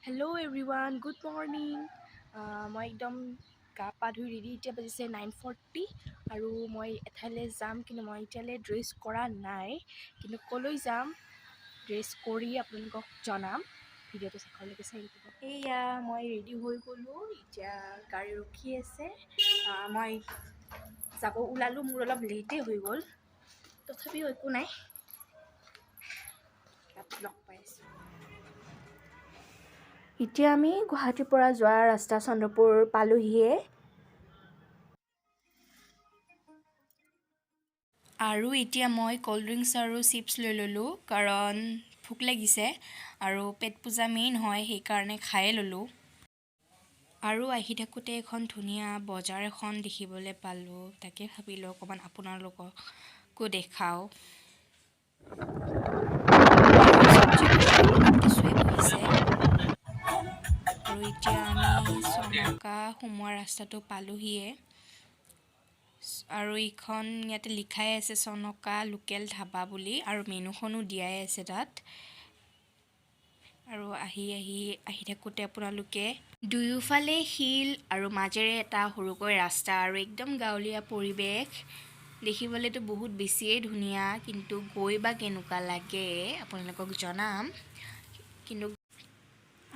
Hello' everyone, good morning. মই একদম গা পা ধুই ৰেডি। এতিয়া বাজিছে 9:40 আৰু মই এঠাইলৈ যাম, কিন্তু মই এতিয়ালৈ ড্ৰেছ কৰা নাই। কিন্তু ক'লৈ যাম ড্ৰেছ কৰি আপোনালোকক জনাম। ভিডিঅ'টো শেষলৈকে চাই থাকিব। এয়া মই ৰেডি হৈ গ'লোঁ, এতিয়া গাড়ী ৰখি আছে। মই যাব ওলালোঁ, মোৰ অলপ লেটেই হৈ গ'ল, তথাপিও একো নাই, তাত লগ পাই আছোঁ। এতিয়া আমি গুৱাহাটীৰ পৰা যোৱা ৰাস্তা চন্দ্ৰপুৰ পালোহিয়ে। আৰু এতিয়া মই ক'ল্ড ড্ৰিংকছ আৰু চিপছ লৈ ল'লোঁ, কাৰণ ভোক লাগিছে আৰু পেট পূজা মেইন হয়, সেইকাৰণে খায়ে ল'লোঁ। আৰু আহি থাকোঁতে এখন ধুনীয়া বজাৰ এখন দেখিবলৈ পালোঁ, তাকে ভাবিলোঁ অকণমান আপোনালোককো দেখাওঁ। কিছুৱে বহিছে আৰু এতিয়া আমি চনকা সোমোৱা ৰাস্তাটো পালোহিয়ে। আৰু এইখন ইয়াতে লিখাই আছে চনকা লোকেল ধাবা বুলি, আৰু মেনুখনো দিয়াই আছে তাত। আৰু আহি থাকোঁতে আপোনালোকে দুয়োফালে শিল আৰু মাজেৰে এটা সৰুকৈ ৰাস্তা আৰু একদম গাঁৱলীয়া পৰিৱেশ। দেখিবলৈতো বহুত বেছিয়ে ধুনীয়া, কিন্তু গৈ বা কেনেকুৱা লাগে আপোনালোকক জনাম। কিন্তু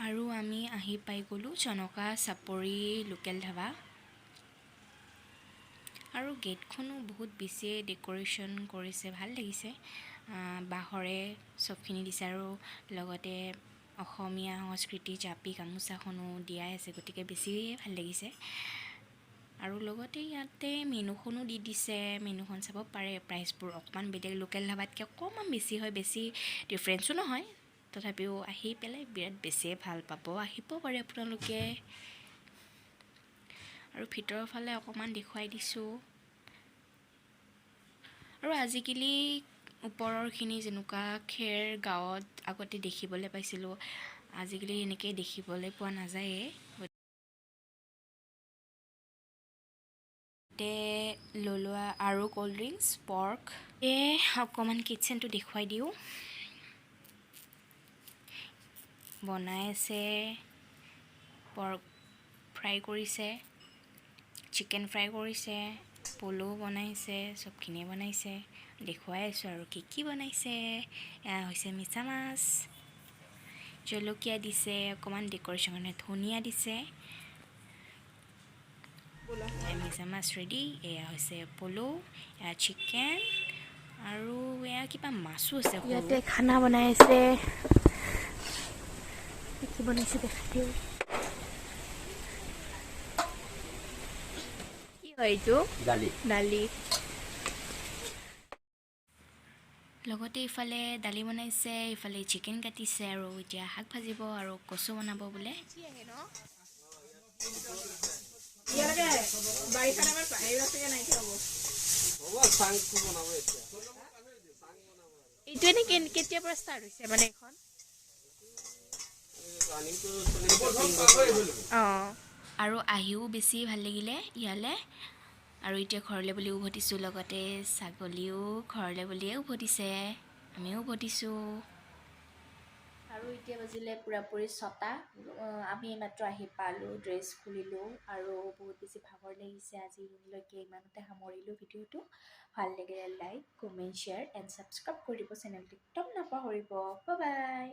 আৰু আমি আহি পাই গ'লোঁ চনকা চাপৰি লোকেল ধাবা। আৰু গেটখনো বহুত বেছিয়ে ডেক'ৰেশ্যন কৰিছে, ভাল লাগিছে। বাঁহৰে চবখিনি দিছে আৰু লগতে অসমীয়া সংস্কৃতি জাপি গামোচাখনো দিয়াই আছে, গতিকে বেছিয়ে ভাল লাগিছে। আৰু লগতে ইয়াতে মেনুখনো দি দিছে, মেনুখন চাব পাৰে। প্ৰাইচবোৰ অকণমান বেলেগ, লোকেল ধাবাতকৈ অকণমান বেছি হয়, বেছি ডিফাৰেঞ্চো নহয়। তথাপিও আহি পেলাই বিৰাট বেছিয়ে ভাল পাব, আহিব পাৰে আপোনালোকে। আৰু ভিতৰৰ ফালে অকণমান দেখুৱাই দিছোঁ। আৰু আজিকালি ওপৰৰখিনি যেনেকুৱা খেৰ গাঁৱত আগতে দেখিবলৈ পাইছিলোঁ, আজিকালি এনেকৈ দেখিবলৈ পোৱা নাযায়েই। লৈ লোৱা আৰু ক'ল্ড ড্ৰিংকছ, পৰ্ক। অকণমান কিটচেনটো দেখুৱাই দিওঁ। বনাই আছে, পৰ্ক ফ্ৰাই কৰিছে, চিকেন ফ্ৰাই কৰিছে, পলও বনাইছে, চবখিনিয়ে বনাইছে। দেখুৱাই আছোঁ আৰু কি বনাইছে। এয়া হৈছে মিছা মাছ, জলকীয়া দিছে, অকণমান ডেক'ৰেশ্যন কাৰণে ধনিয়া দিছে। মিছা মাছ ৰেডি। এয়া হৈছে পলও, এয়া চিকেন, আৰু এয়া কিবা মাছো আছে। ইয়াতে খানা বনাই আছে, কি বনাইছে দেখাই দিওঁ। কি হয় এইটো? দালি। লগতে ইফালে দালি বনাইছে, ইফালে চিকেন কাটিছে, আৰু এতিয়া শাক ভাজিব আৰু কচু বনাব বোলে। এইটো এনে কেতিয়াৰ পৰা ষ্টাৰ্ট হৈছে মানে এখন? আৰু আহিও বেছি ভাল লাগিলে ইয়ালৈ। আৰু এতিয়া ঘৰলৈ বুলি উভতিছোঁ, লগতে ছাগলীও ঘৰলৈ বুলিয়ে উভতিছে, আমিও উভতিছোঁ। আৰু এতিয়া বাজিলে পূৰাপূৰি 6টা। আমি এইমাত্ৰ আহি পালোঁ, ড্ৰেছ খুলিলোঁ, আৰু বহুত বেছি ভাগৰ লাগিছে। আজিলৈকে ইমানতে সামৰিলোঁ ভিডিঅ'টো। ভাল লাগিলে like, comment, share and subscribe কৰি দিব চেনেলটো, একদম নাপাহৰিব। Bye bye.